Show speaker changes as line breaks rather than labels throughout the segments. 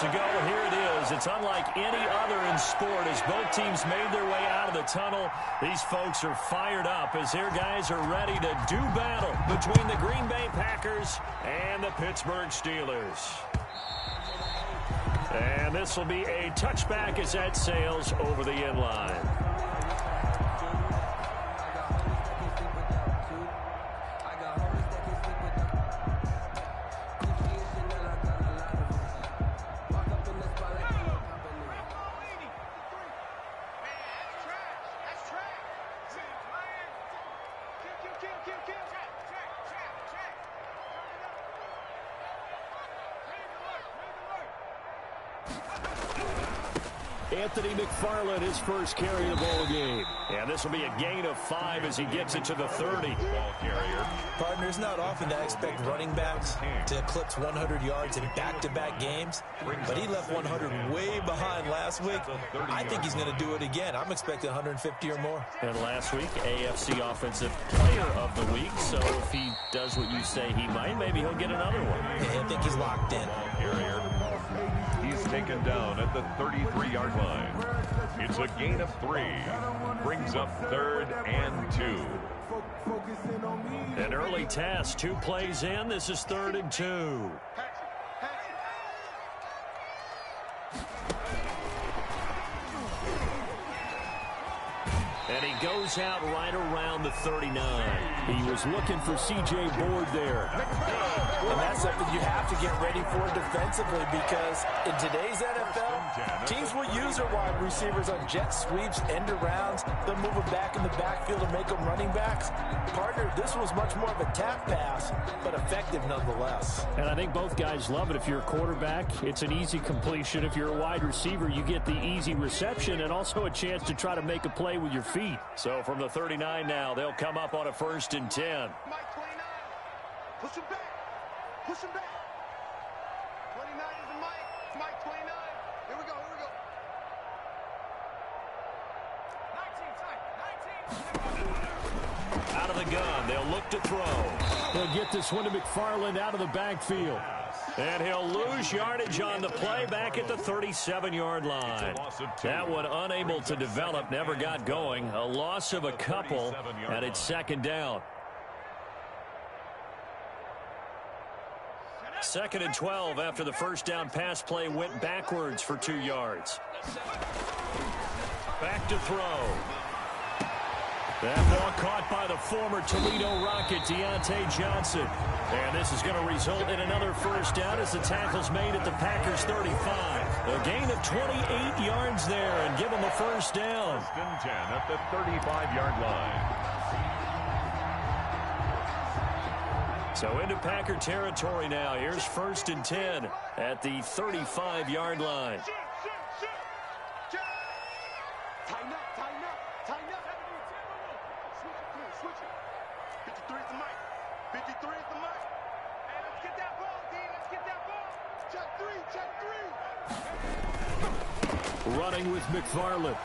to go, and here it is. It's unlike any other in sport. As both teams made their way out of the tunnel, these folks are fired up as their guys are ready to do battle between the Green Bay Packers and the Pittsburgh Steelers. And this will be a touchback as that sails over the end line. Anthony McFarland, his first carry of the ball game. And this will be a gain of 5 as he gets it to the 30. Ball carrier.
Partner, it's not often that I expect running backs to eclipse 100 yards in back-to-back games, but he left 100 way behind last week. I think he's going to do it again. I'm expecting 150 or more.
And last week, AFC Offensive Player of the Week. So if he does what you say he might, maybe he'll get another one.
Yeah, I think he's locked in.
Ball carrier. He's taken down at the 33-yard line. It's a gain of 3. Brings up 3rd and 2.
An early task, 2 plays in. This is 3rd and 2. And he goes out right around the 39. He was looking for C.J. Board there.
And that's something you have to get ready for defensively, because in today's NFL, teams will use their wide receivers on jet sweeps, end arounds. They'll move them back in the backfield to make them running backs. Partner, this was much more of a tap pass, but effective nonetheless.
And I think both guys love it. If you're a quarterback, it's an easy completion. If you're a wide receiver, you get the easy reception and also a chance to try to make a play with your feet. So from the 39 now, they'll come up on a 1st and 10.
Mike 29. Push him back. Push him back. 29 is the Mike. Mike 29. Here we go. Here we go. 19.
Out of the gun. They'll look to throw. They'll get this one to McFarland out of the backfield. And he'll lose yardage on the play back at the 37-yard line. That one unable to develop, never got going. A loss of a couple, and it's 2nd down. 2nd and 12 after the first down pass play went backwards for 2 yards. Back to throw. That ball caught by the former Toledo Rocket, Deontay Johnson. And this is going to result in another first down as the tackle's made at the Packers 35. A gain of 28 yards there and give them a first down.
1st and 10 at the 35-yard line.
So into Packer territory now. Here's 1st and 10 at the 35-yard line.
Tighten up, tighten up, tighten up. Switch it. 53 is the Mike. 53 is the Mike. Hey, let's get that ball, D. Let's get that ball. Check 3, check 3.
Running with McFarland.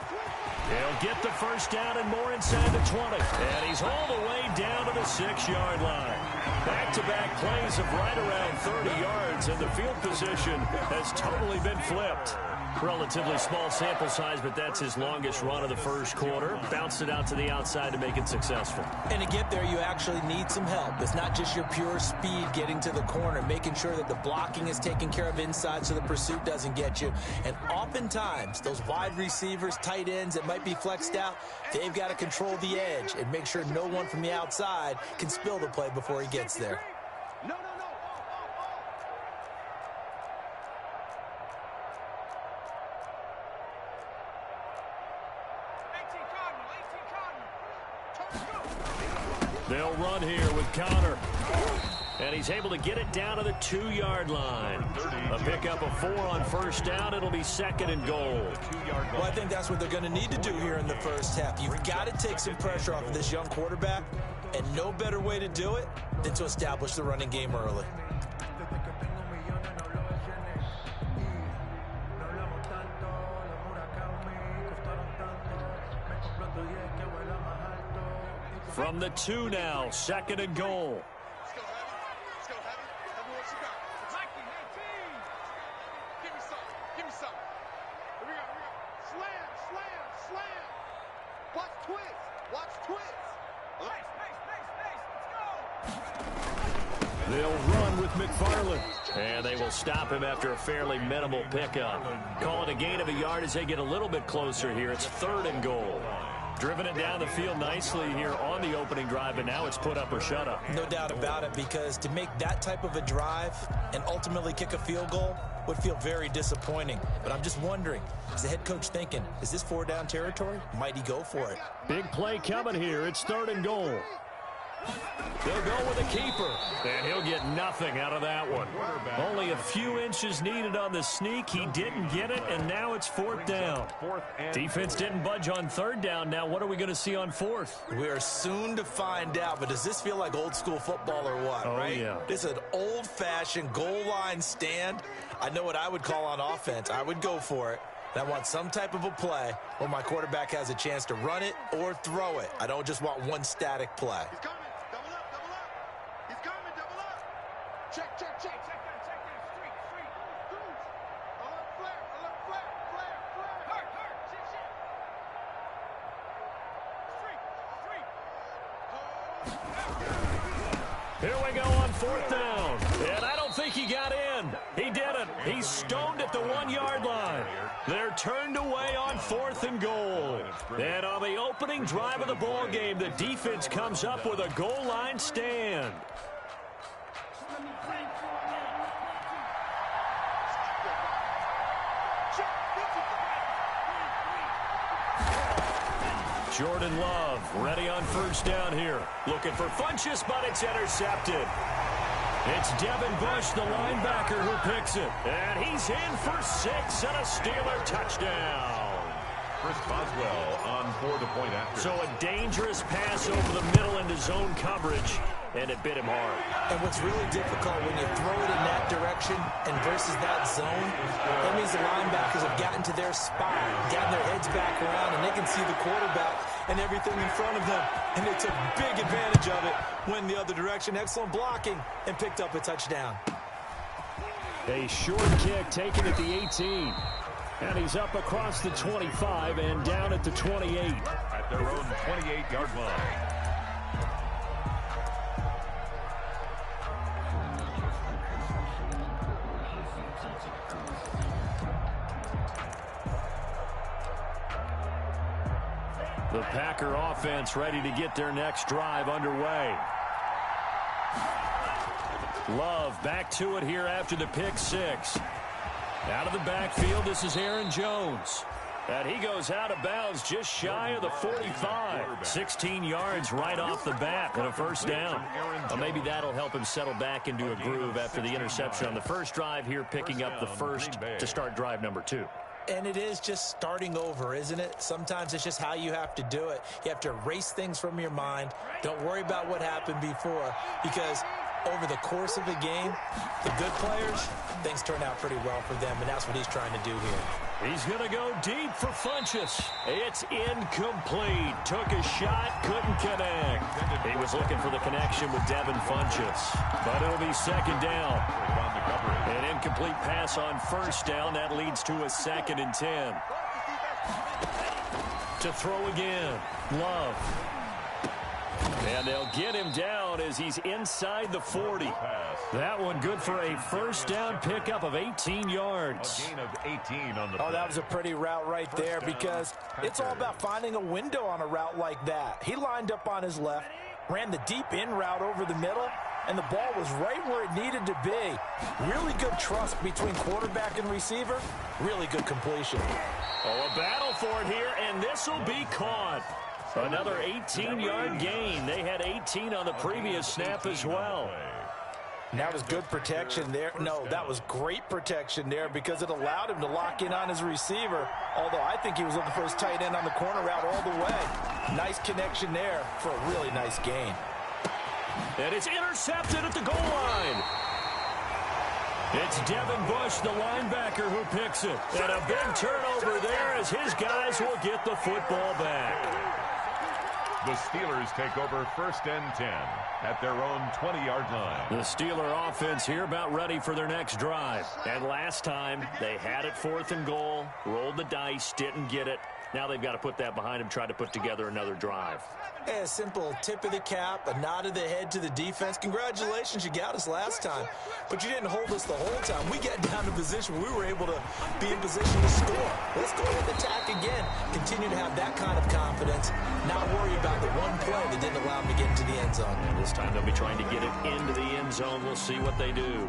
He'll get the first down and more inside the 20. And he's all the way down to the 6-yard line. Back-to-back plays of right around 30 yards, and the field position has totally been flipped. Relatively small sample size, but that's his longest run of the first quarter. Bounced it out to the outside to make it successful.
And to get there, you actually need some help. It's not just your pure speed getting to the corner, making sure that the blocking is taken care of inside so the pursuit doesn't get you. And oftentimes, those wide receivers, tight ends that might be flexed out, they've got to control the edge and make sure no one from the outside can spill the play before he gets there.
No.
They'll run here with Connor. And he's able to get it down to the 2-yard line. A pickup of 4 on first down. It'll be 2nd and goal.
Well, I think that's what they're going to need to do here in the first half. You've got to take some pressure off of this young quarterback, and no better way to do it than to establish the running game early.
From the 2 now, 2nd and goal.
Let's go, Heavy. Let's go, Heavy. Tell me what you got. Mikey, 19. Give me something. Give me something. Here we go. Slam, slam, slam. Watch twist. Watch twist.
They'll run with McFarland. And they will stop him after a fairly minimal pickup. Call it a gain of a yard as they get a little bit closer here. It's 3rd and goal. Driven it down the field nicely here on the opening drive, and now it's put up or shut up.
No doubt about it, because to make that type of a drive and ultimately kick a field goal would feel very disappointing. But I'm just wondering, is the head coach thinking, is this 4-down territory? Might he go for it?
Big play coming here. It's 3rd and goal. They'll go with a keeper, and he'll get nothing out of that one. Only a few inches needed on the sneak. He didn't get it, and now it's 4th down. Defense didn't budge on 3rd down. Now what are we going to see on 4th?
We are soon to find out, but does this feel like old school football or what, right?
Yeah.
This is an old-fashioned goal line stand. I know what I would call on offense. I would go for it. And I want some type of a play where my quarterback has a chance to run it or throw it. I don't just want one static play.
He's coming. Double up, double up. He's coming, double up. Check. Check that. Street. Goose. Alert flare. Hurt. Street.
Here we go on 4th down. And I don't think he got in. He didn't. He's stoned at the 1-yard line. They're turned away on 4th and goal. And on the opening drive of the ball game, the defense comes up with a goal line stand. Jordan Love ready on 1st down here. Looking for Funchess, but it's intercepted. It's Devin Bush, the linebacker, who picks it. And he's in for 6 and a Steeler touchdown.
Chris Boswell on for the point after.
So a dangerous pass over the middle into zone coverage, and it bit him hard.
And what's really difficult when you throw it in that direction and versus that zone, that means the linebackers have gotten to their spot, gotten their heads back around, and they can see the quarterback and everything in front of them. And they took big advantage of it, went the other direction. Excellent blocking, and picked up a touchdown.
A short kick taken at the 18. And he's up across the 25 and down at the 28.
At their own 28-yard line.
The Packer offense ready to get their next drive underway. Love back to it here after the pick 6. Out of the backfield, this is Aaron Jones. And he goes out of bounds just shy of the 45. 16 yards right off the bat and a 1st down. Well, maybe that'll help him settle back into a groove after the interception on the first drive here, picking up the first to start drive number 2.
And it is just starting over, isn't it? Sometimes it's just how you have to do it. You have to erase things from your mind. Don't worry about what happened before, because over the course of the game, the good players, things turn out pretty well for them, and that's what he's trying to do here.
He's going to go deep for Funchess. It's incomplete. Took a shot, couldn't connect. He was looking for the connection with Devin Funchess, but it'll be 2nd down. An incomplete pass on 1st down. That leads to a 2nd and 10. To throw again, Love. And they'll get him down as he's inside the 40. That one good for a 1st down pickup of 18 yards.
A gain of 18 on the
Oh, that was a pretty route right there, because it's all about finding a window on a route like that. He lined up on his left, ran the deep in route over the middle, and the ball was right where it needed to be. Really good trust between quarterback and receiver. Really good completion.
Oh, a battle for it here, and this will be caught. Another 18-yard gain. They had 18 on the previous snap as well.
And that was good protection there. No, that was great protection there, because it allowed him to lock in on his receiver, although I think he was looking for his tight end on the corner route all the way. Nice connection there for a really nice gain.
And it's intercepted at the goal line. It's Devin Bush, the linebacker, who picks it. And a big turnover there as his guys will get the football back.
The Steelers take over 1st and 10. at their own 20-yard line.
The Steeler offense here about ready for their next drive. And last time, they had it 4th and goal, rolled the dice, didn't get it. Now they've got to put that behind them, try to put together another drive.
A simple tip of the cap, a nod of the head to the defense. Congratulations, you got us last time. But you didn't hold us the whole time. We got down to position where we were able to be in position to score. Let's go ahead and attack again. Continue to have that kind of confidence. Not worry about the one play that didn't allow them to get into the end zone.
And this time they'll be trying to get it into the end zone. We'll see what they do.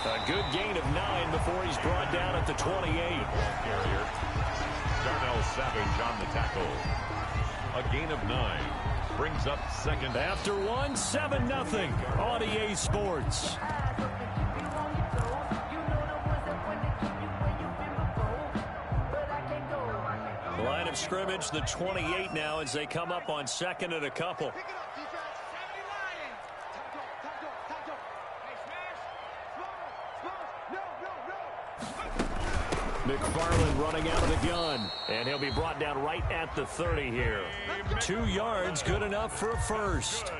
A good gain of 9 before he's brought down at the 28.
Carrier. Darnell Savage on the tackle. A gain of 9. Brings up second.
After 1, 7-0 on EA Sports. The line of scrimmage, the 28 now as they come up on 2nd and a couple. McFarland running out of the gun, and he'll be brought down right at the 30 here. 2 yards, good enough for a first.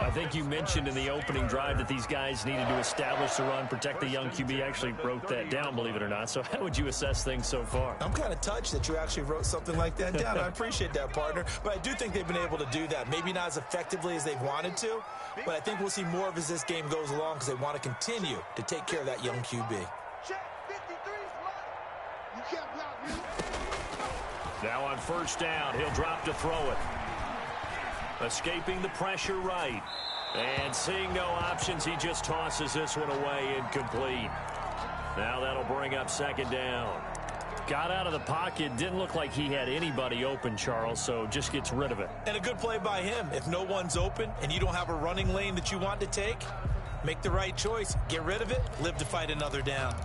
I think you mentioned in the opening drive that these guys needed to establish the run, protect the young QB. Actually wrote that down, believe it or not. So how would you assess things so far?
I'm kind of touched that you actually wrote something like that down. I appreciate that, partner. But I do think they've been able to do that. Maybe not as effectively as they've wanted to, but I think we'll see more of as this game goes along because they want to continue to take care of that young QB.
Now on first down, he'll drop to throw it. Escaping the pressure right. And seeing no options, he just tosses this one away, incomplete. Now that'll bring up 2nd down. Got out of the pocket, didn't look like he had anybody open, Charles, so just gets rid of it.
And a good play by him. If no one's open and you don't have a running lane that you want to take, make the right choice. Get rid of it, live to fight another down.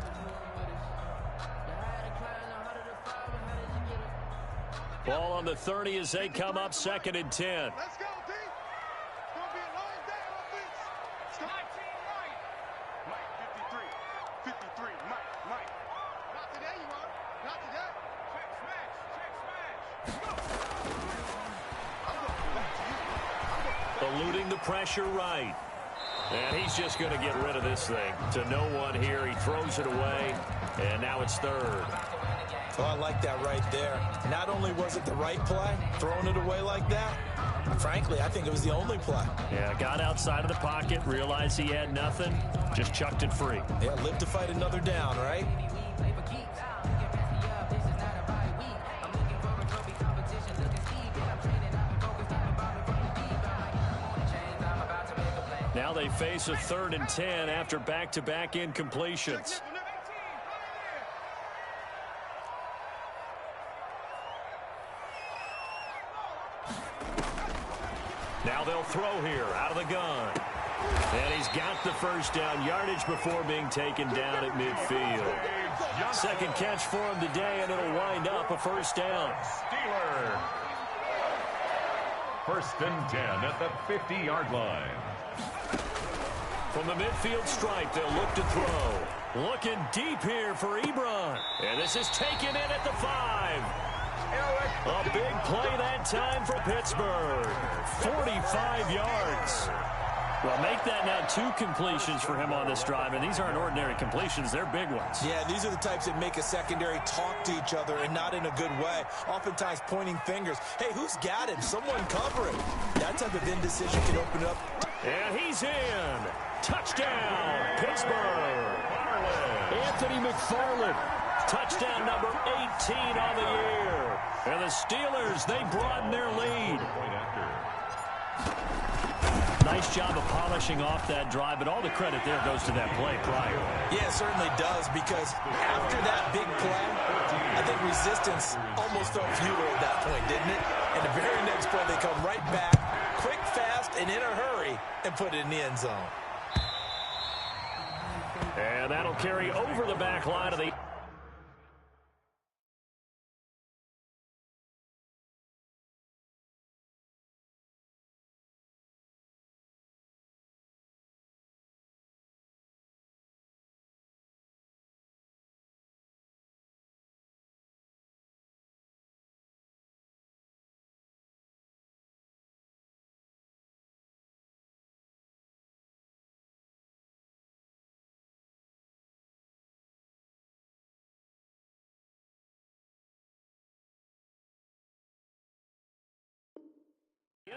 Ball on the 30 as they come up 2nd and 10.
Let's go, D. It's going to be a long day on offense. It's my team right. Mike, 53. 53. Mike. Not today, you are. Not today. Check smash. I'm going back to you.
Eluding the pressure right. And he's just going to get rid of this thing. To no one here. He throws it away. And now it's 3rd.
Oh, I like that right there. Not only was it the right play, throwing it away like that, frankly, I think it was the only play.
Yeah, got outside of the pocket, realized he had nothing, just chucked it free.
Yeah, live to fight another down, right?
Now they face a 3rd and 10 after back-to-back incompletions. Now they'll throw here out of the gun. And he's got the first down yardage before being taken down at midfield. 2nd catch for him today, and it'll wind up a first down.
Steeler. 1st and 10 at the 50-yard line.
From the midfield stripe, they'll look to throw. Looking deep here for Ebron. And this is taken in at the 5. A big play that time for Pittsburgh. 45 yards. Well, make that now 2 completions for him on this drive, and these aren't ordinary completions. They're big ones.
Yeah, these are the types that make a secondary talk to each other and not in a good way. Oftentimes pointing fingers. Hey, who's got him? Someone cover it. That type of indecision can open up.
And he's in. Touchdown, Pittsburgh. Anthony McFarland. Touchdown number 18 on the year. And the Steelers, they broaden their lead. Nice job of polishing off that drive, but all the credit there goes to that play prior.
Yeah, it certainly does, because after that big play, I think resistance almost felt futile at that point, didn't it? And the very next play, they come right back, and in a hurry and put it in the end zone.
And that'll carry over the back line of the...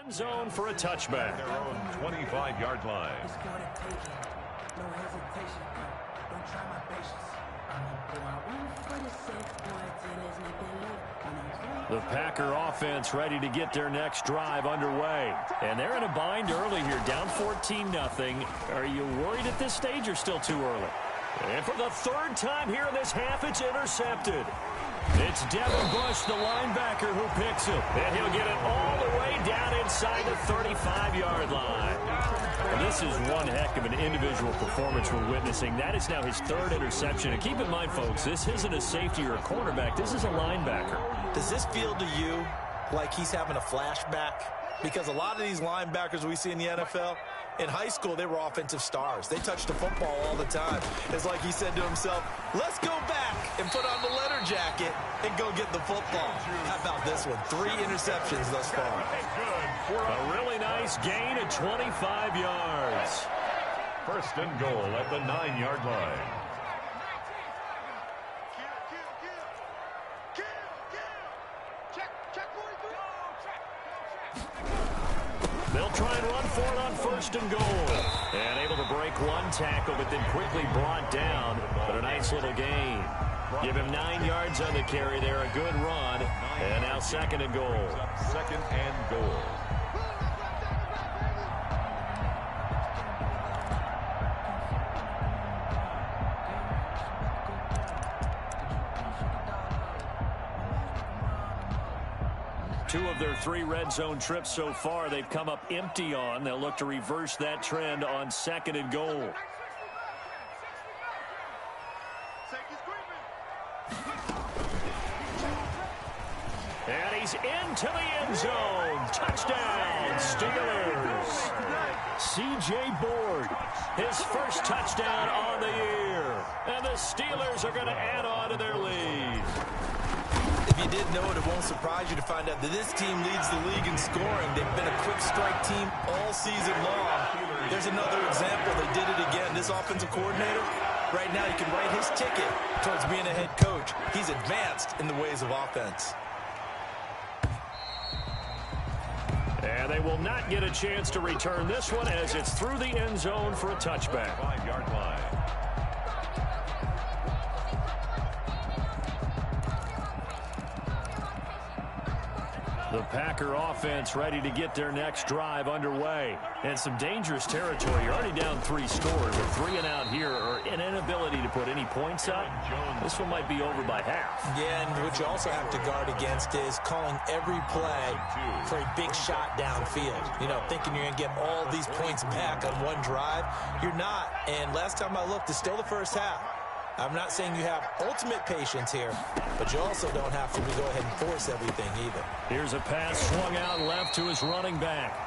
end zone for a touchback.
Their own 25-yard line.
No hesitation. Don't try my patience.
The Packer offense ready to get their next drive underway. And they're in a bind early here, down 14-0. Are you worried at this stage or still too early? And for the third time here in this half, it's intercepted. It's Devin Bush, the linebacker, who picks him. And he'll get it all the way down inside the 35-yard line. And this is one heck of an individual performance we're witnessing. That is now his third interception. And keep in mind, folks, this isn't a safety or a cornerback. This is a linebacker.
Does this feel to you like he's having a flashback? Because a lot of these linebackers we see in the NFL, in high school, they were offensive stars. They touched the football all the time. It's like he said to himself, let's go back and put on the letter jacket and go get the football. How about this one? 3 interceptions thus far.
A really nice gain of 25 yards.
First and goal at the 9-yard line.
They'll try and run for it on first and goal. And able to break one tackle, but then quickly brought down. But a nice little gain. Give him 9 yards on the carry there. A good run. And now second and goal.
Second and goal.
Two of their 3 red zone trips so far, they've come up empty on. They'll look to reverse that trend on second and goal. And he's into the end zone. Touchdown, Steelers. C.J. Board, his first touchdown on the year. And the Steelers are going to add on to their lead.
If you didn't know it, it won't surprise you to find out that this team leads the league in scoring. They've been a quick strike team all season long. There's another example. They did it again. This offensive coordinator, right now, he can write his ticket towards being a head coach. He's advanced in the ways of offense.
And they will not get a chance to return this one as it's through the end zone for a touchback.
5-yard line.
The Packer offense ready to get their next drive underway. And some dangerous territory. You're already down 3 scores, but 3 and out here, or an inability to put any points up. This one might be over by half.
Yeah, and what you also have to guard against is calling every play for a big shot downfield. You know, thinking you're going to get all these points back on one drive. You're not. And last time I looked, it's still the first half. I'm not saying you have ultimate patience here, but you also don't have to go ahead and force everything either.
Here's a pass swung out left to his running back.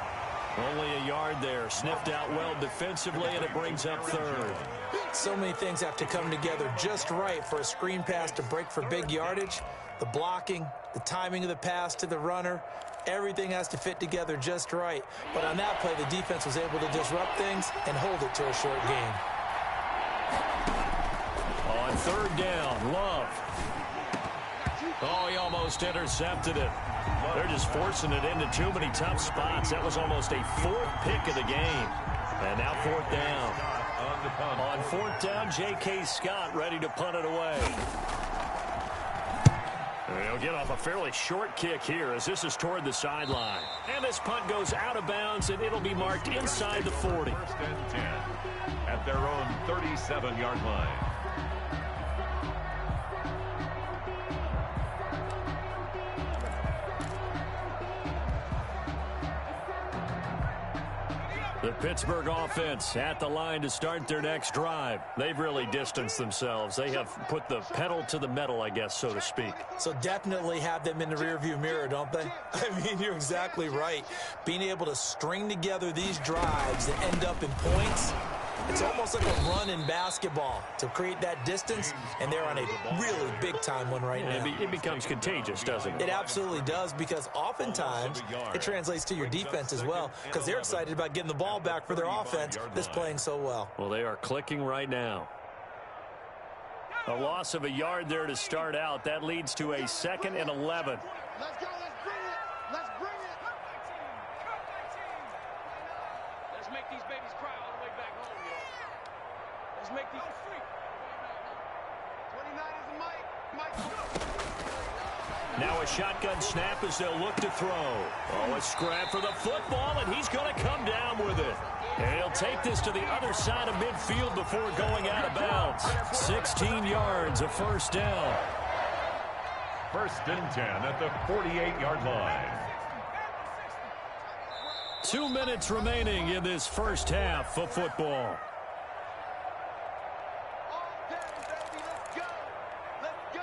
Only a yard there. Sniffed out well defensively, and it brings up third.
So many things have to come together just right for a screen pass to break for big yardage. The blocking, the timing of the pass to the runner, everything has to fit together just right. But on that play, the defense was able to disrupt things and hold it to a short game.
On third down, Love. Oh, he almost intercepted it. They're just forcing it into too many tough spots. That was almost a 4th pick of the game. And now 4th down. On 4th down, J.K. Scott ready to punt it away. They'll get off a fairly short kick here as this is toward the sideline. And this punt goes out of bounds, and it'll be marked inside the 40.
First and 10 at their own 37-yard line.
The Pittsburgh offense at the line to start their next drive. They've really distanced themselves. They have put the pedal to the metal, I guess, so to speak.
So definitely have them in the rearview mirror, don't they? I mean, you're exactly right. Being able to string together these drives that end up in points, it's almost like a run in basketball to create that distance, and they're on a really big-time one right now.
It becomes contagious, doesn't it?
It absolutely does, because oftentimes it translates to your defense as well, because they're excited about getting the ball back for their offense that's playing so well.
Well, they are clicking right now. A loss of a yard there to start out. That leads to a 2nd and 11.
Let's go. Let's bring it. Let's bring it.
Let's make these babies cry all the way back home, y'all. Let's make these...
29 is the Mike.
Now a shotgun snap as they'll look to throw. Oh, a scrap for the football, and he's going to come down with it. And he'll take this to the other side of midfield before going out of bounds. 16 yards, a first down.
1st and 10 at the 48-yard line.
2 minutes remaining in this first half of football.
All day, baby. Let's go. Let's go.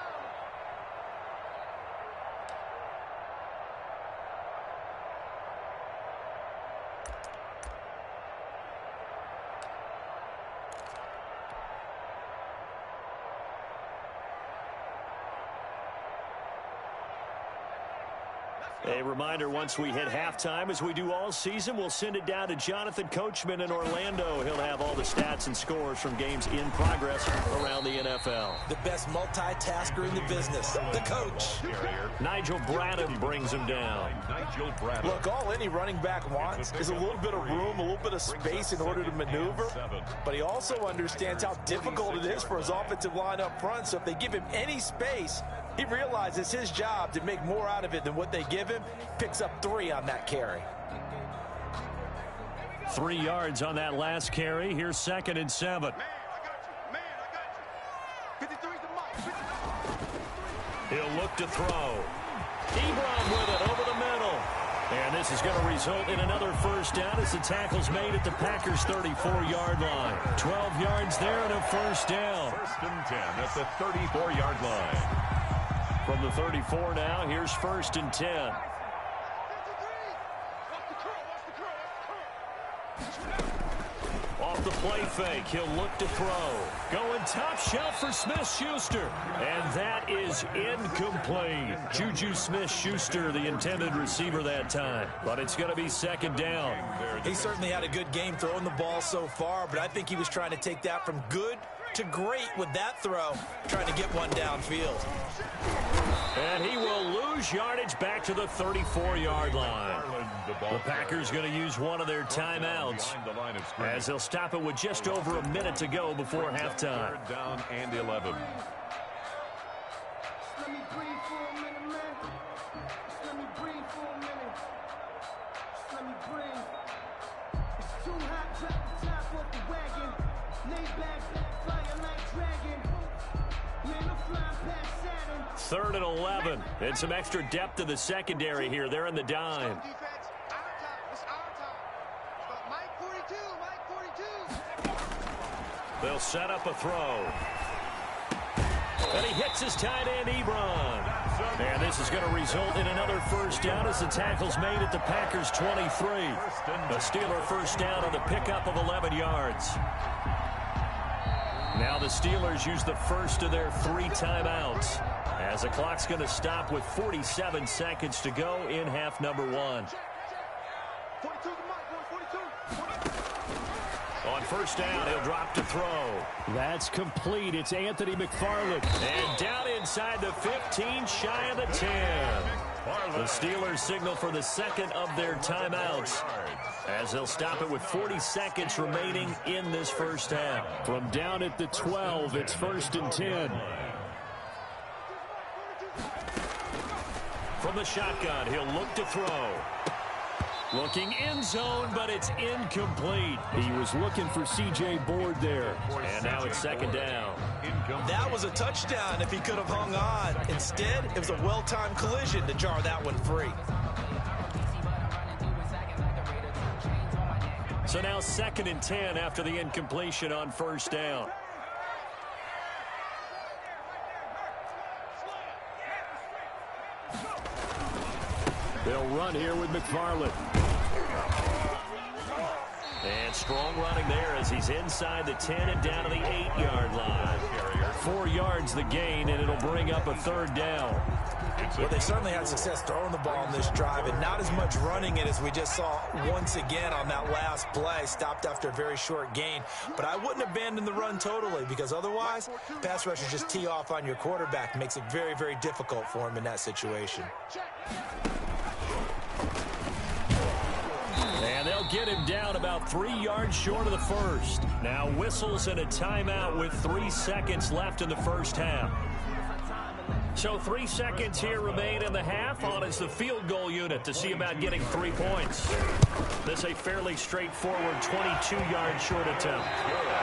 A reminder, once we hit halftime, as we do all season, we'll send it down to Jonathan Coachman in Orlando. He'll have all the stats and scores from games in progress around the NFL.
The best multitasker in the business, the coach.
Nigel Bradham brings him down.
Look, all any running back wants is a little bit of room, a little bit of space in order to maneuver. But he also understands how difficult it is for his offensive line up front. So if they give him any space, he realizes his job to make more out of it than what they give him. Picks up 3 on that carry.
3 yards on that last carry. Here's 2nd and 7.
Man, I got you. Man, I got you. 53 is the Mike.
He'll look to throw. Ebron with it over the middle. And this is going to result in another first down as the tackle's made at the Packers' 34-yard line. 12 yards there and a first down.
1st and 10 at the 34-yard line.
From the 34 now, here's 1st and 10. Off the play fake, he'll look to throw. Going top shelf for Smith-Schuster. And that is incomplete. Juju Smith-Schuster, the intended receiver that time. But it's going to be 2nd down.
He certainly had a good game throwing the ball so far, but I think he was trying to take that from good to great with that throw, trying to get one downfield.
And he will lose yardage back to the 34-yard line. The Packers going to use one of their timeouts as they'll stop it with just over a minute to go before halftime.
3rd down and 11.
Let me breathe for a minute, man. Just let me breathe for a minute. Just let me breathe. It's too hot, drop the top off the wagon. Lay back, fire like dragon. Man, I'm flying past Saturn.
3rd and 11. And some extra depth to the secondary here. They're in the dime.
Defense, our time. It's our time. But Mike 42, Mike 42.
They'll set up a throw. And he hits his tight end, Ebron. And this is going to result in another first down as the tackle's made at the Packers' 23. A Steeler first down on the pickup of 11 yards. Now the Steelers use the first of their 3 timeouts as the clock's going to stop with 47 seconds to go in half number 1.
42 is the Mike, 42.
On first down, he'll drop to throw. That's complete. It's Anthony McFarland. And down inside the 15, shy of the 10. The Steelers signal for the 2nd of their timeouts as they'll stop it with 40 seconds remaining in this first half. From down at the 12, it's 1st and 10. From the shotgun, he'll look to throw. Looking end zone, but it's incomplete. He was looking for C.J. Board there. And now it's 2nd down.
That was a touchdown if he could have hung on. Instead, it was a well-timed collision to jar that one free.
So now 2nd and 10 after the incompletion on first down. They'll run here with McFarland. And strong running there as he's inside the 10 and down to the 8-yard line. 4 yards the gain, and it'll bring up a 3rd down.
Well, they certainly had success throwing the ball in this drive, and not as much running it as we just saw once again on that last play. Stopped after a very short gain. But I wouldn't abandon the run totally, because otherwise, pass rushers just tee off on your quarterback. It makes it very, very difficult for him in that situation.
And they'll get him down about 3 yards short of the first. Now whistles and a timeout with 3 seconds left in the first half. So 3 seconds here remain in the half. On is the field goal unit to see about getting 3 points. This is a fairly straightforward 22-yard short attempt.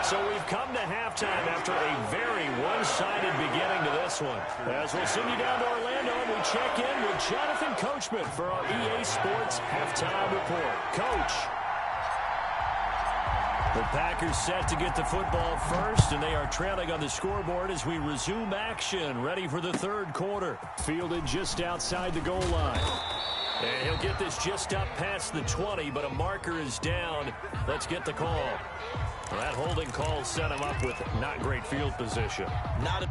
So we've come to halftime after a very one-sided beginning to this one. As we'll send you down to Orlando, and we check in with Jonathan Coachman for our EA Sports Halftime Report. Coach. The Packers set to get the football first, and they are trailing on the scoreboard as we resume action, ready for the 3rd quarter. Fielded just outside the goal line. And he'll get this just up past the 20, but a marker is down. Let's get the call. Well, that holding call set him up with not great field position.
Not a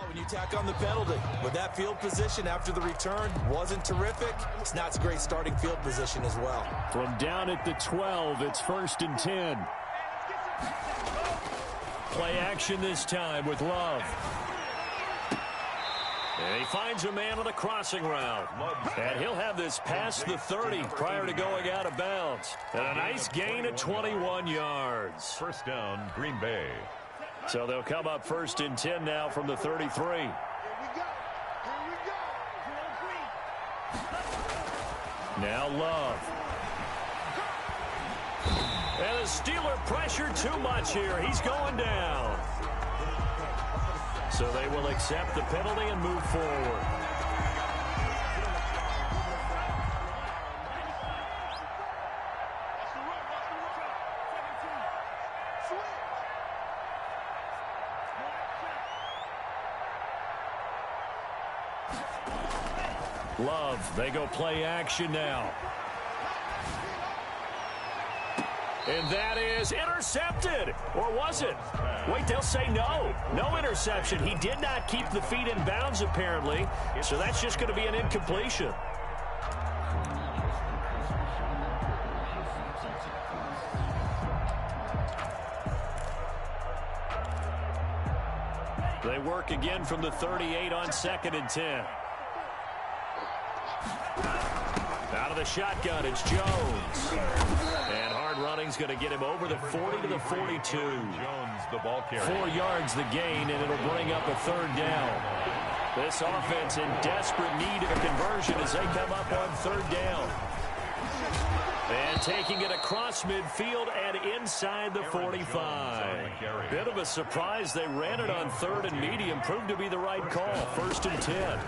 when you tack on the penalty. With that field position after the return wasn't terrific, it's not a great starting field position as well.
From down at the 12, it's 1st and 10. Play action this time with Love. And he finds a man on a crossing route. And he'll have this past the 30 prior to going out of bounds. And a nice gain of 21 yards.
First down, Green Bay.
So they'll come up 1st and 10 now from the 33. Now Love. And the Steeler pressure too much here. He's going down. So they will accept the penalty and move forward. Love, they go play action now. And that is intercepted. Or was it? Wait, they'll say no. No interception. He did not keep the feet in bounds, apparently. So that's just going to be an incompletion. They work again from the 38 on 2nd and 10. Out of the shotgun, it's Jones. And hard running's going to get him over the 40 to the 42.
Jones, the ball carrier.
4 yards the gain, and it'll bring up a 3rd down. This offense in desperate need of a conversion as they come up on 3rd down. And taking it across midfield and inside the 45. Bit of a surprise. They ran it on 3rd and medium. Proved to be the right call. 1st and 10.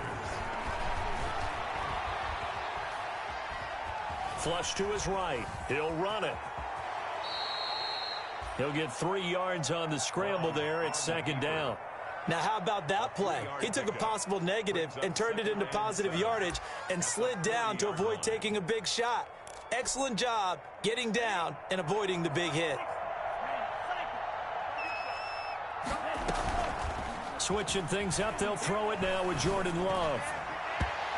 Flush to his right. He'll run it. He'll get 3 yards on the scramble there. It's 2nd down.
Now, how about that play? He took a possible negative and turned it into positive yardage and slid down to avoid taking a big shot. Excellent job getting down and avoiding the big hit.
Switching things up, they'll throw it now with Jordan Love.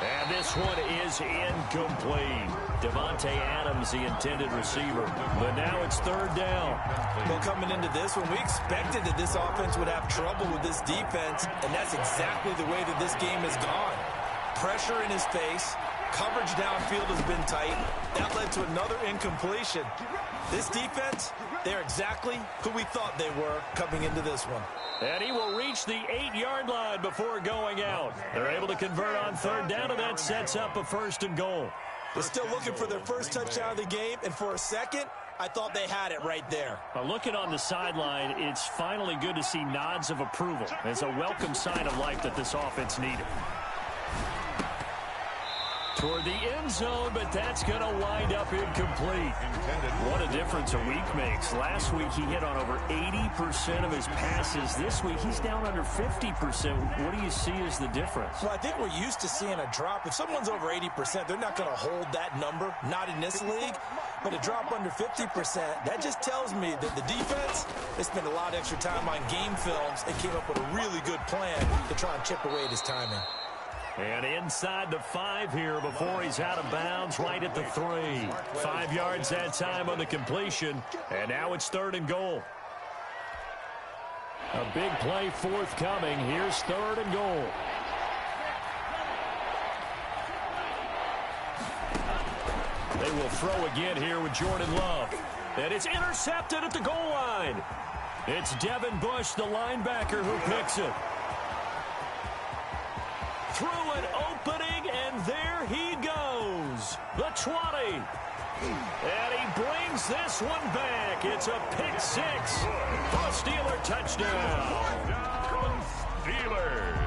And this one is incomplete. Devontae Adams, the intended receiver. But now it's 3rd down.
Well, coming into this one, we expected that this offense would have trouble with this defense, and that's exactly the way that this game has gone. pressure in his face. Coverage downfield has been tight. That led to another incompletion. This defense, they're exactly who we thought they were coming into this one.
And he will reach the 8-yard line before going out. They're able to convert on third down, and that sets up a 1st and goal.
They're still looking for their first touchdown of the game, and for a second, I thought they had it right there.
Looking on the sideline, it's finally good to see nods of approval. It's a welcome sign of life that this offense needed. Toward the end zone, but that's going to wind up incomplete. What a difference a week makes. Last week, he hit on over 80% of his passes. This week, he's down under 50%. What do you see as the difference?
Well, I think we're used to seeing a drop. If someone's over 80%, they're not going to hold that number, not in this league. But a drop under 50%, that just tells me that the defense, they spent a lot of extra time on game films and came up with a really good plan to try and chip away at his timing.
And inside the 5 here before he's out of bounds, right at the 3. 5 yards that time on the completion, and now it's 3rd and goal. A big play forthcoming. Here's 3rd and goal. They will throw again here with Jordan Love. And it's intercepted at the goal line. It's Devin Bush, the linebacker, who picks it. Through an opening, and there he goes. The 20. And he brings this one back. It's a pick 6 for a Steeler touchdown.
Steelers.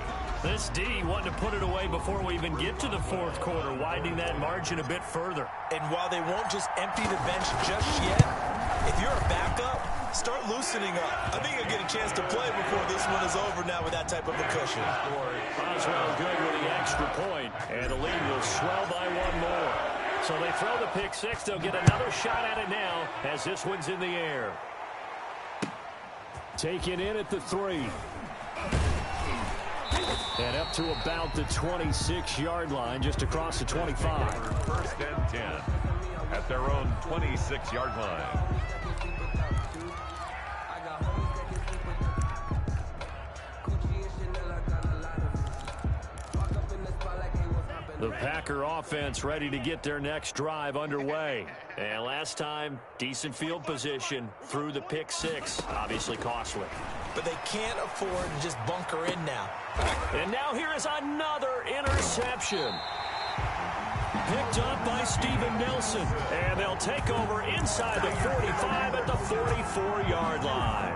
This D wanted to put it away before we even get to the 4th quarter, widening that margin a bit further.
And while they won't just empty the bench just yet, if you're a backup, start loosening up. I think you'll get a chance to play before this one is over now with that type of a cushion.
Oswell good with the extra point, and the lead will swell by 1 more. So they throw the pick 6. They'll get another shot at it now as this one's in the air. Taken in at the 3. And up to about the 26-yard line, just across the 25.
1st and 10 at their own 26-yard line.
The Packer offense ready to get their next drive underway. And last time, decent field position through the pick 6. Obviously costly.
But they can't afford to just bunker in now.
And now here is another interception. Picked up by Steven Nelson. And they'll take over inside the 45 at the 44-yard line.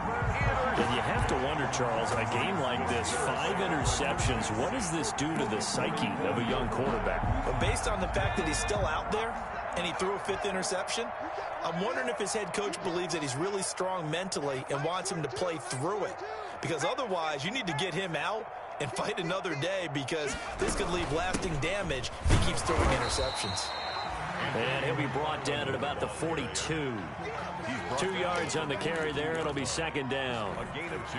And you have to wonder, Charles, in a game like this, 5 interceptions, what does this do to the psyche of a young quarterback?
But based on the fact that he's still out there and he threw a 5th interception, I'm wondering if his head coach believes that he's really strong mentally and wants him to play through it. Because otherwise, you need to get him out and fight another day, because this could leave lasting damage if he keeps throwing interceptions.
And he'll be brought down at about the 42. 2 yards on the carry there. It'll be 2nd down.
A gain of 2.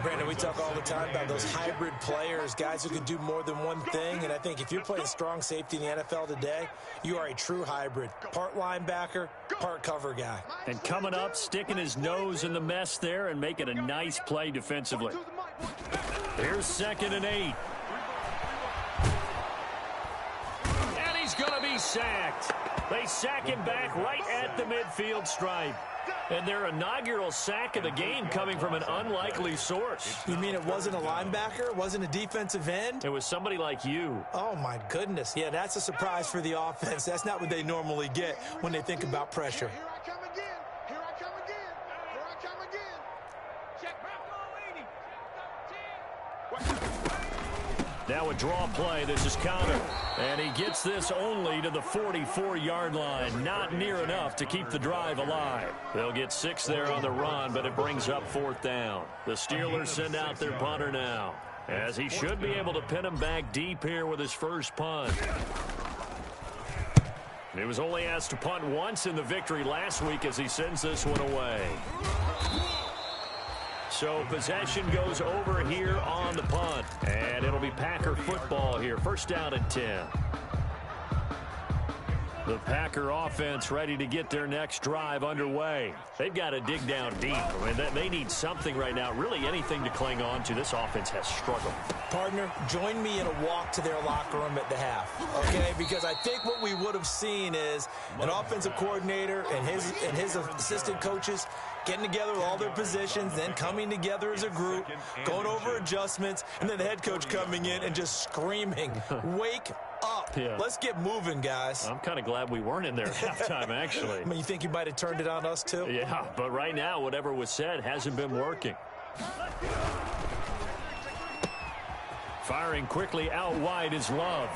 Brandon, we talk all the time about those hybrid players, guys who can do more than one thing. And I think if you're playing strong safety in the NFL today, you are a true hybrid. Part linebacker, part cover guy.
And coming up, sticking his nose in the mess there and making a nice play defensively. Here's 2nd and 8. And he's going to be sacked. They sack him back right at the midfield stripe. And their inaugural sack of the game coming from an unlikely source.
You mean it wasn't a linebacker? It wasn't a defensive end?
It was somebody like you.
Oh, my goodness. Yeah, that's a surprise for the offense. That's not what they normally get when they think about pressure.
Here I come again. Here I come again. Here I come again.
Check back on 80.
Now a draw play. This is counter. And he gets this only to the 44-yard line. Not near enough to keep the drive alive. They'll get 6 there on the run, but it brings up 4th down. The Steelers send out their punter now, as he should be able to pin him back deep here with his first punt. He was only asked to punt once in the victory last week as he sends this one away. So possession goes over here on the punt. And it'll be Packer football here. 1st down and 10. The Packer offense ready to get their next drive underway. They've got to dig down deep. I mean, they need something right now, really anything to cling on to. This offense has struggled.
Partner, join me in a walk to their locker room at the half, okay? Because I think what we would have seen is an offensive coordinator and his assistant coaches getting together with all their positions, then coming together as a group, going over adjustments, and then the head coach coming in and just screaming, wake up.
Yeah.
Let's get moving, guys.
I'm kind of glad we weren't in there at halftime, actually.
I mean, you think you might have turned it on us, too?
Yeah, but right now, whatever was said hasn't been working. Firing quickly out wide is Love.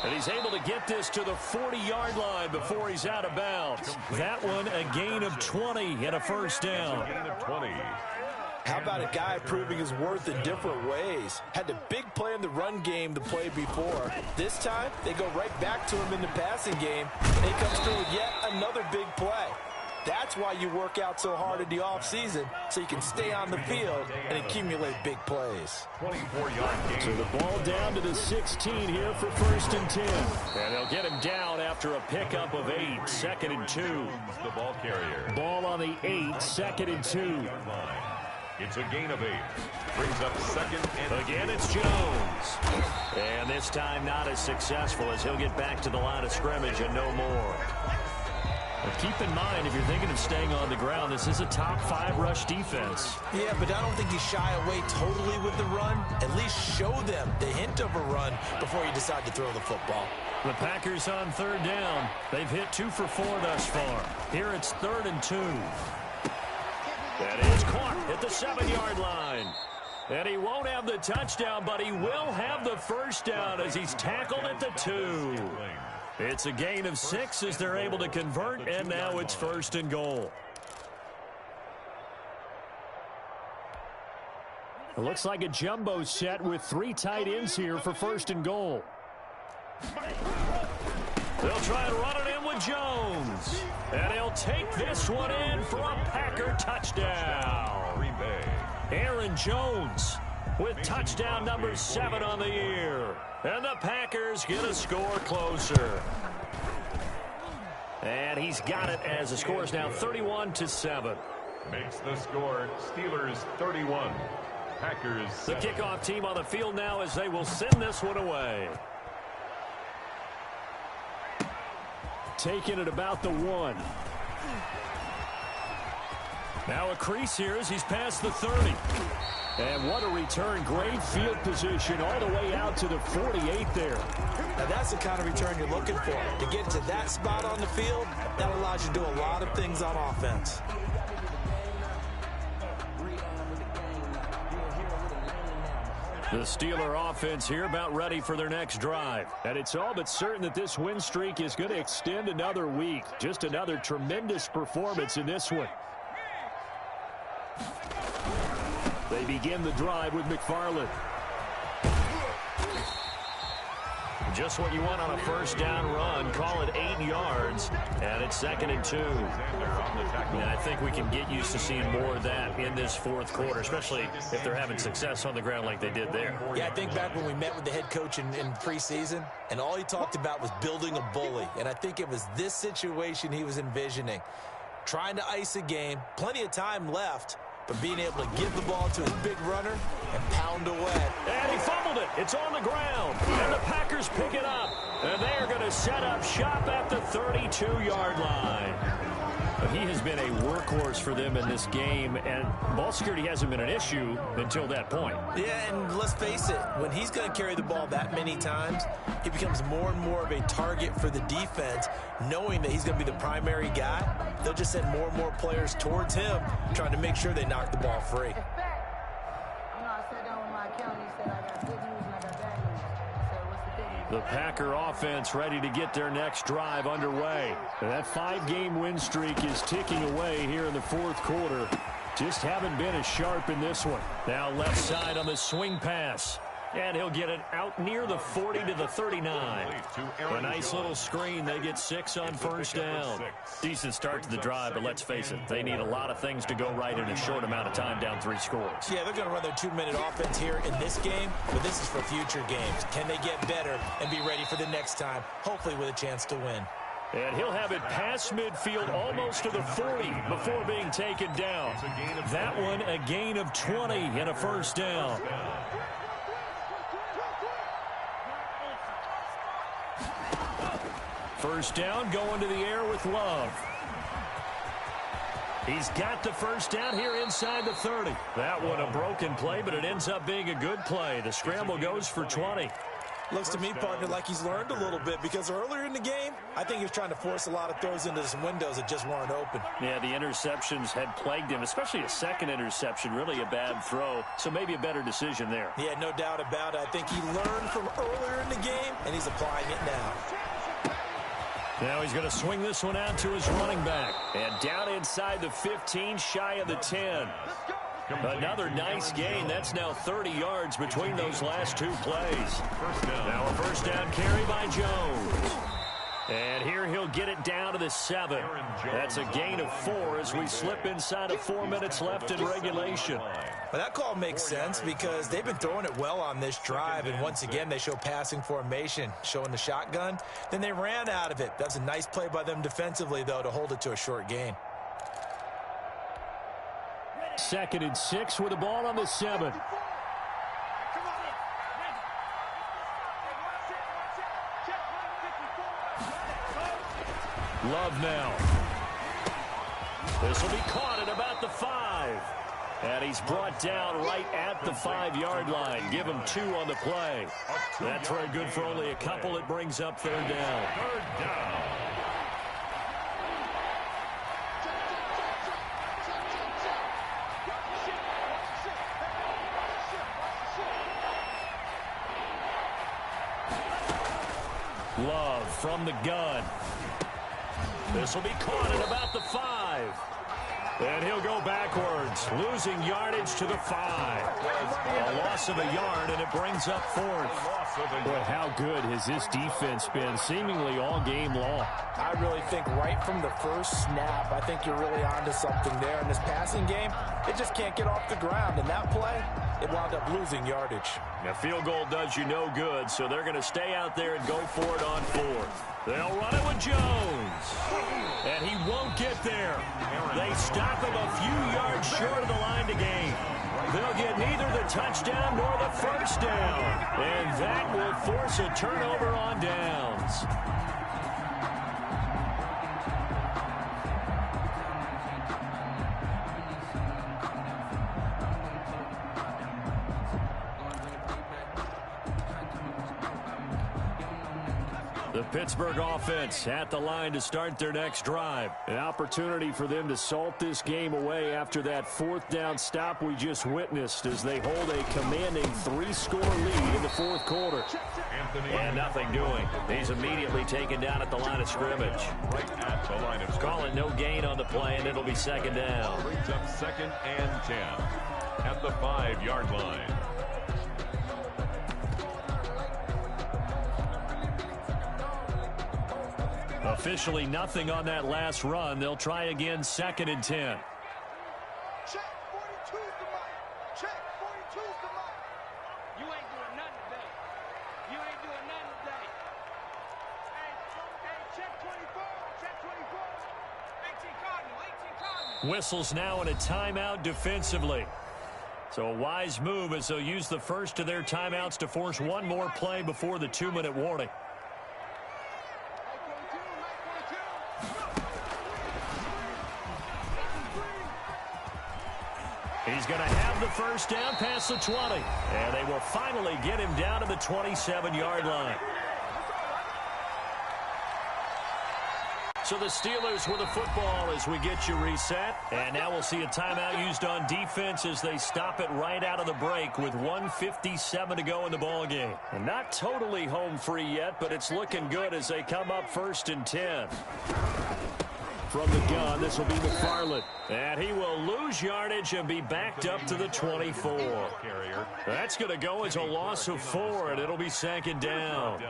And he's able to get this to the 40-yard line before he's out of bounds. That one, a gain of 20 and a first down.
Gain of 20.
How about a guy proving his worth in different ways? Had the big play in the run game the play before. This time, they go right back to him in the passing game, and he comes through with yet another big play. That's why you work out so hard in the offseason, so you can stay on the field and accumulate big plays.
24-yard gain.
So the ball down to the 16 here for 1st and 10. And they'll get him down after a pickup of 8, 2nd and 2.
The ball carrier.
Ball on the 8, 2nd and 2.
It's a gain of 8. Brings up 2nd and
Again, it's Jones. And this time not as successful as he'll get back to the line of scrimmage and no more. But keep in mind, if you're thinking of staying on the ground, this is a top 5 rush defense.
Yeah, but I don't think you shy away totally with the run. At least show them the hint of a run before you decide to throw the football.
The Packers on 3rd down. They've hit 2 for 4 thus far. Here it's 3rd and 2. That is caught at the 7-yard line. And he won't have the touchdown, but he will have the first down as he's tackled at the 2. It's a gain of 6 as they're able to convert, and now it's 1st and goal. It looks like a jumbo set with 3 tight ends here for 1st and goal. They'll try and run it in with Jones. And he'll take this one in for a Packer touchdown.
Green Bay.
Aaron Jones with touchdown number 7 on the year. And the Packers get a score closer. And he's got it as the score is now 31-7.
Makes the score Steelers 31. Packers 7.
The kickoff team on the field now as they will send this one away. Taking it about the 1. Now a crease here as he's past the 30. And what a return. Great field position all the way out to the 48 there.
Now that's the kind of return you're looking for. To get to that spot on the field, that allows you to do a lot of things on offense.
The Steeler offense here about ready for their next drive. And it's all but certain that this win streak is going to extend another week. Just another tremendous performance in this one. They begin the drive with McFarland. Just what you want on a first down run. Call it 8 yards. And it's 2nd and 2. And I think we can get used to seeing more of that in this 4th quarter, especially if they're having success on the ground like they did there.
Yeah, I think back when we met with the head coach in preseason, and all he talked about was building a bully. And I think it was this situation he was envisioning. Trying to ice a game, plenty of time left, but being able to give the ball to his big runner and pound away.
And he fumbled it. It's on the ground. And the Packers pick it up. And they are going to set up shop at the 32-yard line. But he has been a workhorse for them in this game, and ball security hasn't been an issue until that point.
Yeah, and let's face it, when he's going to carry the ball that many times, he becomes more and more of a target for the defense, knowing that he's going to be the primary guy. They'll just send more and more players towards him, trying to make sure they knock the ball free.
The Packer offense ready to get their next drive underway. And that 5-game win streak is ticking away here in the 4th quarter. Just haven't been as sharp in this one. Now left side on the swing pass. And he'll get it out near the 40 to the 39. A nice little screen. They get 6 on first down. Decent start to the drive, but let's face it, they need a lot of things to go right in a short amount of time, down 3 scores.
Yeah, they're going to run their 2-minute offense here in this game, but this is for future games. Can they get better and be ready for the next time, hopefully with a chance to win?
And he'll have it past midfield almost to the 40 before being taken down. That one a gain of 20 and a first down. First down, going to the air with Love. He's got the first down here inside the 30. That one a broken play, but it ends up being a good play. The scramble goes for 20.
Looks to me, partner, like he's learned a little bit, because earlier in the game, I think he was trying to force a lot of throws into some windows that just weren't open.
Yeah, the interceptions had plagued him, especially a second interception, really a bad throw, so maybe a better decision there.
Yeah, no doubt about it. I think he learned from earlier in the game, and he's applying it now.
Now he's going to swing this one out to his running back. And down inside the 15, shy of the 10. Another nice gain. That's now 30 yards between those last 2 plays. Now a first down carry by Jones. And here he'll get it down to the 7. That's a gain of 4 as we slip inside of 4 minutes left in regulation.
Well, that call makes sense because they've been throwing it well on this drive, and once again they show passing formation, showing the shotgun. Then they ran out of it. That's a nice play by them defensively, though, to hold it to a short gain.
2nd and 6 with the ball on the 7. Love now. This will be caught at about the 5. And he's brought down right at the 5-yard line. Give him 2 on the play. That throw good for only a couple. It brings up 3rd down.
3rd down.
Love from the gun. This will be caught at about the 5. And he'll go backwards, losing yardage to the 5. A loss of a yard, and it brings up 4th. Boy, how good has this defense been, seemingly all game long.
I really think right from the first snap, I think you're really onto something there. In this passing game, it just can't get off the ground. And that play, it wound up losing yardage.
A field goal does you no good, so they're going to stay out there and go for it on 4th. They'll run it with Jones. And he won't get there. They stop him a few yards short of the line to gain. They'll get neither the touchdown nor the first down. And that will force a turnover on downs. The Pittsburgh offense at the line to start their next drive. An opportunity for them to salt this game away after that 4th down stop we just witnessed as they hold a commanding 3-score lead in the 4th quarter. And nothing doing. He's immediately taken down at the line of scrimmage.
Right at the line of scrimmage.
Calling no gain on the play, and it'll be 2nd down.
Brings up 2nd and 10 at the 5-yard line.
Officially nothing on that last run. They'll try again, 2nd and 10.
Check, 42's the mic. Check, 42's the mic.
You ain't doing nothing today. You ain't doing nothing today. Hey, check 24. Check 24. 18 Cardinal, 18 Cardinal.
Whistles now in a timeout defensively. So a wise move as they'll use the first of their timeouts to force one more play before the 2-minute warning. He's going to have the first down past the 20. And they will finally get him down to the 27-yard line. So the Steelers with the football as we get you reset. And now we'll see a timeout used on defense as they stop it right out of the break with 1:57 to go in the ballgame. And not totally home free yet, but it's looking good as they come up 1st and 10. From the gun, this will be McFarland. And he will lose yardage and be backed up to the 24. That's going to go as a loss of 4, and it'll be second down.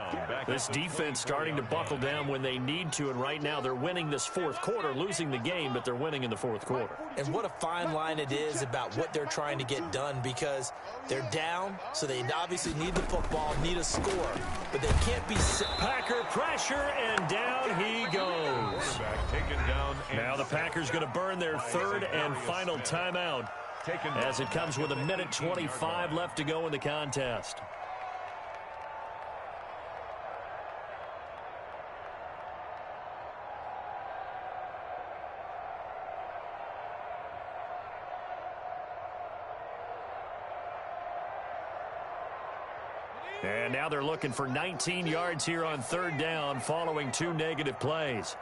This defense starting to buckle down when they need to, and right now they're winning this fourth quarter, losing the game, but they're winning in the fourth quarter.
And what a fine line it is about what they're trying to get done, because they're down, so they obviously need the football, need a score, but they can't be...
Packer pressure, and down he goes. Now the Packers going to burn their third and final timeout as it comes with 1:25 left to go in the contest. And now they're looking for 19 yards here on third down following 2 negative plays.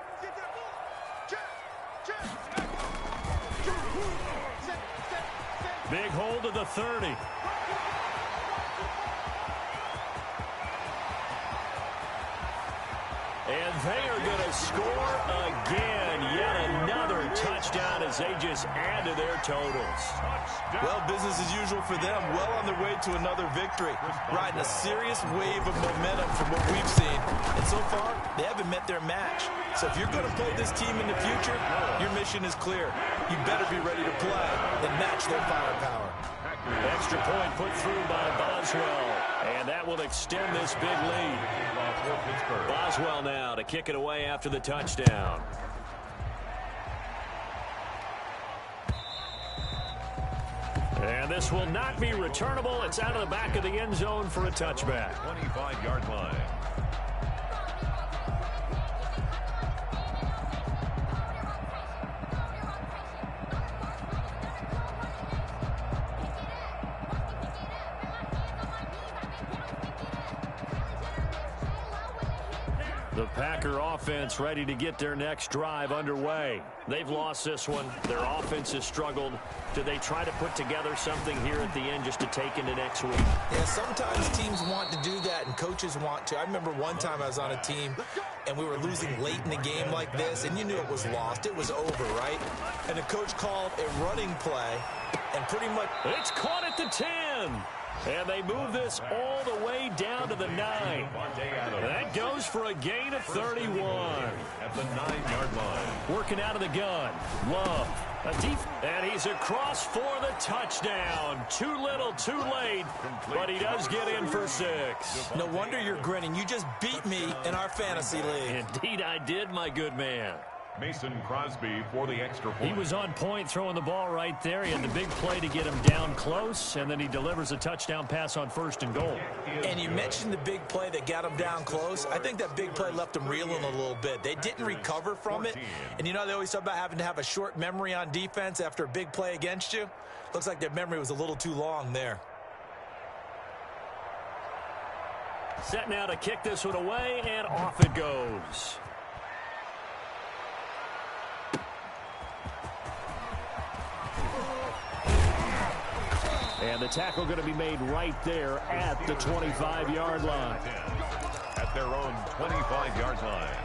Big hold of the 30. And they are going to score again. Yet another touchdown as they just add to their totals.
Well, business as usual for them. Well on their way to another victory. Riding a serious wave of momentum from what we've seen. And so far, they haven't met their match. So if you're going to play this team in the future, your mission is clear. You better be ready to play and match their firepower.
Extra point put through by Boswell. And that will extend this big lead. Boswell now to kick it away after the touchdown. And this will not be returnable. It's out of the back of the end zone for a touchback.
25-yard line.
The Packer offense ready to get their next drive underway. They've lost this one. Their offense has struggled. Do they try to put together something here at the end just to take into next week?
Yeah, sometimes teams want to do that and coaches want to. I remember one time I was on a team and we were losing late in the game like this, and you knew it was lost. It was over, right? And the coach called a running play, and pretty much...
It's caught at the 10. And they move this all the way down to the 9. That goes for a gain of 31.
At the 9-yard line.
Working out of the gun. Love. And he's across for the touchdown. Too little, too late. But he does get in for 6.
No wonder you're grinning. You just beat me in our fantasy league.
Indeed I did, my good man.
Mason Crosby for the extra point.
He was on point throwing the ball right there. He had the big play to get him down close, and then he delivers a touchdown pass on 1st and goal.
And you mentioned the big play that got him down close. I think that big play left him reeling a little bit. They didn't recover from it. And you know, they always talk about having to have a short memory on defense after a big play against you. Looks like their memory was a little too long there.
Set now to kick this one away, and off it goes. And the tackle going to be made right there at the 25-yard line.
At their own 25-yard line.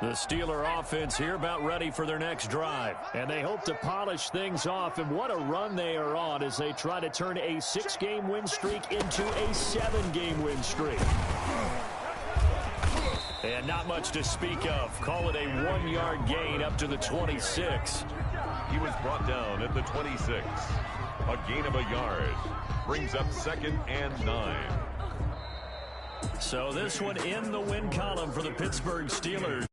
The Steeler offense here about ready for their next drive. And they hope to polish things off. And what a run they are on as they try to turn a 6-game win streak into a 7-game win streak. And not much to speak of. Call it a 1-yard gain up to the 26.
He was brought down at the 26. A gain of a yard. Brings up 2nd and 9.
So this one in the win column for the Pittsburgh Steelers.